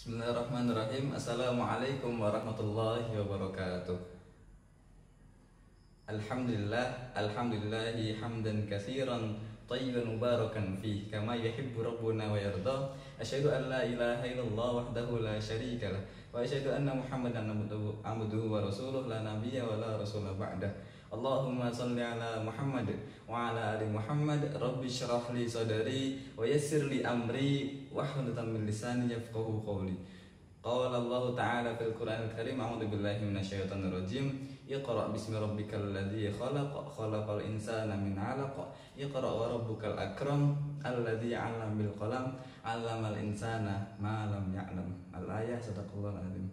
Bismillahirrahmanirrahim. Assalamualaikum warahmatullahi wabarakatuh. Alhamdulillahi hamdan katsiran tayyiban mubarakan fih kama yuhibbu rabbuna wa yarda. Asyhadu an la ilaha illallah wahdahu la syarika lah wa asyhadu anna Muhammadan abduhu wa rasuluh la nabiyya wa la rasula ba'dah. Allahumma salli ala Muhammad wa ala ali Muhammad. Rabbi syrah li sadri wa yassir li amri wahlul 'uqdatam min lisani yafqahu qawli. Qala Allah Ta'ala fil Qur'anil Karim, a'udzu billahi minasyaitonir rajim. Iqra bismi rabbikal ladzi khalaq, khalaqal insana min 'alaq. Iqra wa rabbukal akram, alladzi 'allama bil qalam, 'allamal insana ma lam ya'lam. Al-ayah, sadaqallahul azim.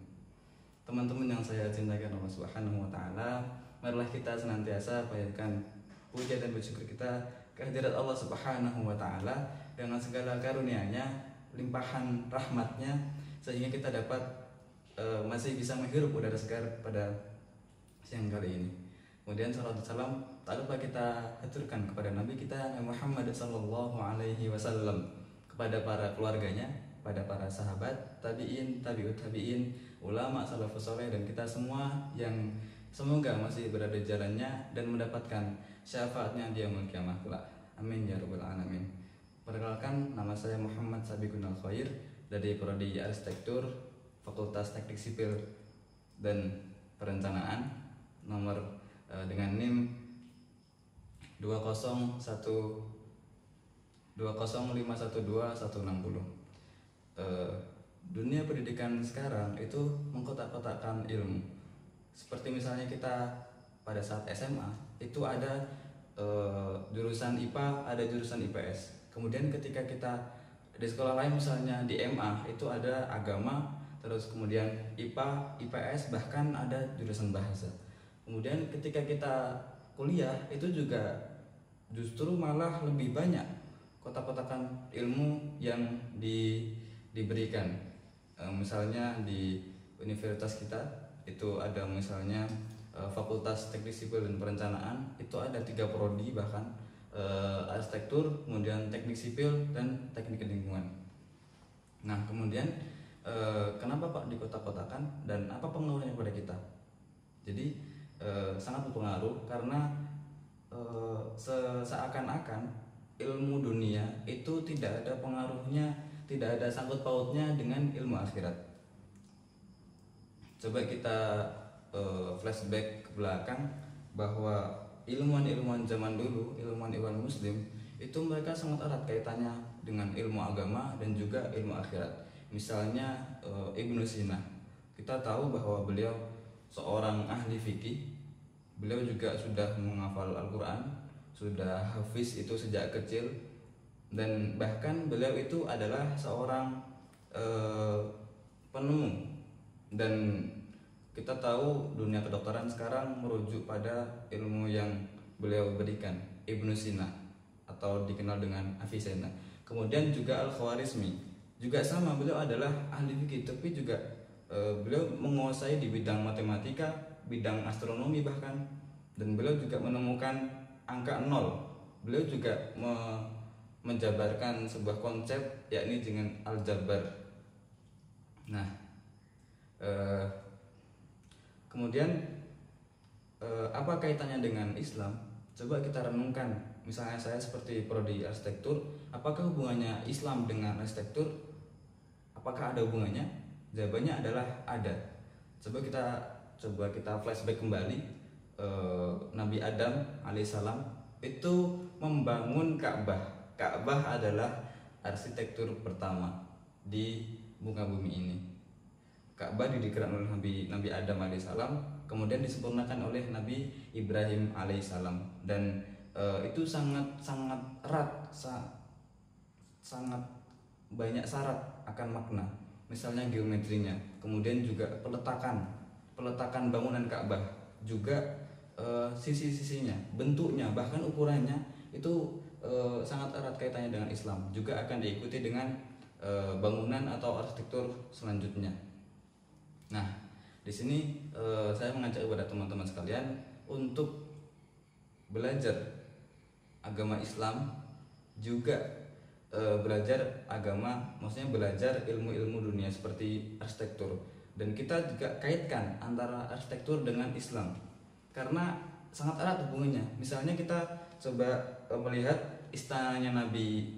Teman-teman yang saya cintakan Allah Subhanahu wa taala, marilah kita senantiasa panjatkan puja dan bersyukur kita kehadirat Allah Subhanahu wa taala dengan segala karunia-Nya, limpahan rahmat-Nya, sehingga kita dapat masih bisa menghirup udara segar pada siang kali ini. Kemudian salawat dan salam tak lupa kita haturkan kepada Nabi kita Muhammad sallallahu alaihi wasallam, kepada para keluarganya, pada para sahabat, tabi'in, tabi'ut tabi'in, ulama salafus saleh, dan kita semua yang semoga masih berada di jalannya dan mendapatkan syafaatnya di yaumul qiyamah kelak. Amin ya rabbal alamin. Perkenalkan, nama saya Muhammad Sabiqun Al-Khair dari Prodi Arsitektur Fakultas Teknik Sipil dan Perencanaan, nomor dengan NIM 201205160. Dunia pendidikan sekarang itu mengkotak-kotakkan ilmu. Seperti misalnya kita pada saat SMA itu ada jurusan IPA, ada jurusan IPS. Kemudian ketika kita di sekolah lain, misalnya di MA, itu ada agama, terus kemudian IPA, IPS, bahkan ada jurusan bahasa. Kemudian ketika kita kuliah, itu juga justru malah lebih banyak kotak-kotakan ilmu yang diberikan. Misalnya di universitas kita itu ada misalnya Fakultas Teknik Sipil dan Perencanaan, itu ada 3 prodi bahkan, arsitektur, kemudian teknik sipil, dan teknik lingkungan. Nah, kemudian kenapa Pak dikotak-kotakan dan apa pengaruhnya pada kita? Jadi sangat berpengaruh karena seakan-akan ilmu dunia itu tidak ada pengaruhnya, tidak ada sangkut pautnya dengan ilmu akhirat. Coba kita flashback ke belakang bahwa ilmuwan-ilmuwan zaman dulu, ilmuwan-ilmuwan muslim, itu mereka sangat erat kaitannya dengan ilmu agama dan juga ilmu akhirat. Misalnya Ibnu Sina, kita tahu bahwa beliau seorang ahli fikih. Beliau juga sudah menghafal Al-Quran, sudah hafiz itu sejak kecil, dan bahkan beliau itu adalah seorang penemu. Dan kita tahu dunia kedokteran sekarang merujuk pada ilmu yang beliau berikan, Ibnu Sina, atau dikenal dengan Avicenna. Kemudian juga Al-Khwarizmi, juga sama, beliau adalah ahli fikih, tapi juga beliau menguasai di bidang matematika, bidang astronomi bahkan, dan beliau juga menemukan angka 0. Beliau juga menjabarkan sebuah konsep, yakni dengan aljabar. Nah, kemudian apa kaitannya dengan Islam? Coba kita renungkan. Misalnya saya seperti prodi arsitektur, apakah hubungannya Islam dengan arsitektur? Apakah ada hubungannya? Jawabannya adalah ada. Coba kita flashback kembali. Nabi Adam alaihissalam itu membangun Ka'bah. Ka'bah adalah arsitektur pertama di muka bumi ini. Ka'bah didirikan oleh Nabi Adam alaihissalam, kemudian disempurnakan oleh Nabi Ibrahim alaihissalam, dan itu sangat erat, sangat banyak syarat akan makna. Misalnya geometrinya, kemudian juga peletakan bangunan Ka'bah, juga sisi-sisinya, bentuknya, bahkan ukurannya itu sangat erat kaitannya dengan Islam. Juga akan diikuti dengan bangunan atau arsitektur selanjutnya. Nah, di sini saya mengajak kepada teman-teman sekalian untuk belajar agama Islam, juga belajar agama, maksudnya belajar ilmu-ilmu dunia seperti arsitektur, dan kita juga kaitkan antara arsitektur dengan Islam karena sangat erat hubungannya. Misalnya kita coba melihat istananya Nabi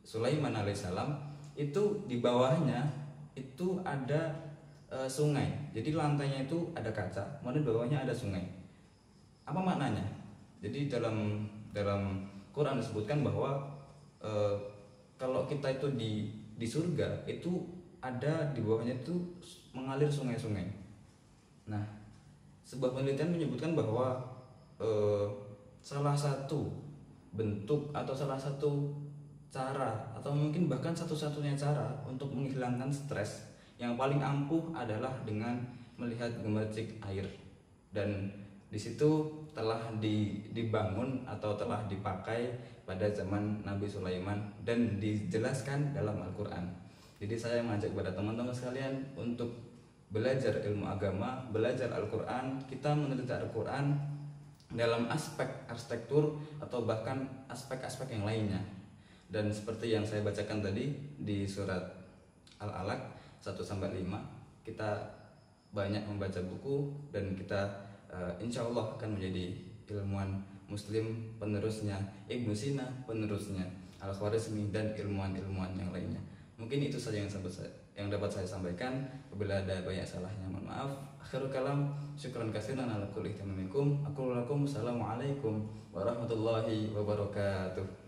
Sulaiman alaihissalam, itu di bawahnya itu ada sungai. Jadi lantainya itu ada kaca, kemudian di bawahnya ada sungai. Apa maknanya? Jadi dalam Quran disebutkan bahwa kalau kita itu di surga itu ada di bawahnya itu mengalir sungai-sungai. Nah, sebuah penelitian menyebutkan bahwa salah satu bentuk atau salah satu cara atau mungkin bahkan satu-satunya cara untuk menghilangkan stres yang paling ampuh adalah dengan melihat gemercik air, dan di situ telah dibangun atau telah dipakai pada zaman Nabi Sulaiman dan dijelaskan dalam Al-Quran. Jadi saya mengajak kepada teman-teman sekalian untuk belajar ilmu agama, belajar Al-Quran, kita meneliti Al-Quran dalam aspek arsitektur atau bahkan aspek-aspek yang lainnya. Dan seperti yang saya bacakan tadi di surat Al-Alaq 1-5, kita banyak membaca buku dan kita insya Allah akan menjadi ilmuwan muslim penerusnya Ibnu Sina, penerusnya Al-Khwarizmi, dan ilmuwan-ilmuwan yang lainnya. Mungkin itu saja yang dapat saya sampaikan. Apabila ada banyak salahnya mohon maaf. Akhirul kalam, syukran katsiran ala kulli ihtimamikum. Aku lakum assalamualaikum warahmatullahi wabarakatuh.